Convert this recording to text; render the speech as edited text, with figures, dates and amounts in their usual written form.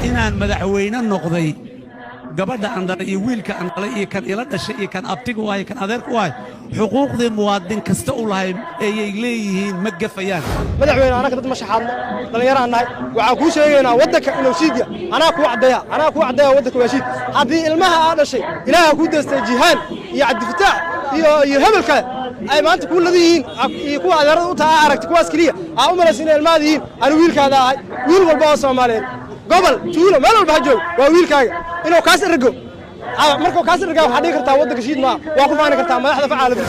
inaan madaxweyne noqday gabadha aan dhalay iyo wiilka aan dhalay iyo kan ila dhashay iyo kan abtiga u ahay kan adeerka u ahay xuquuqdii muwaadin kasta u lahay ayay leeyihiin ma gafayaan madaxweyne anaga dad ma shaxaadno dhallinyaraan nahay waxaan kuu sheegaynaa waddanka inuu siidya anaa kuu caddeeya waddanka waa siid haddii ilmaha aa dhashay ilaaha kuu daystay jihaan iyo cabdifataax iyo hebel kale ay maanta kuu lada yihiin iyo kuwa adeerada u taha aragti kuwaas keliya aa u malaysa inay ilmaada yihiin anu wiilkaada ahay wiil walba oo soomaaliyeed gobol tuulo meel walba ha joog waa wiilkaaga inuu kaas ergo markuu kaas ergaa waxaa dhigi kartaa waddanka shiid maa waa ku faani kartaa madaxda facaalada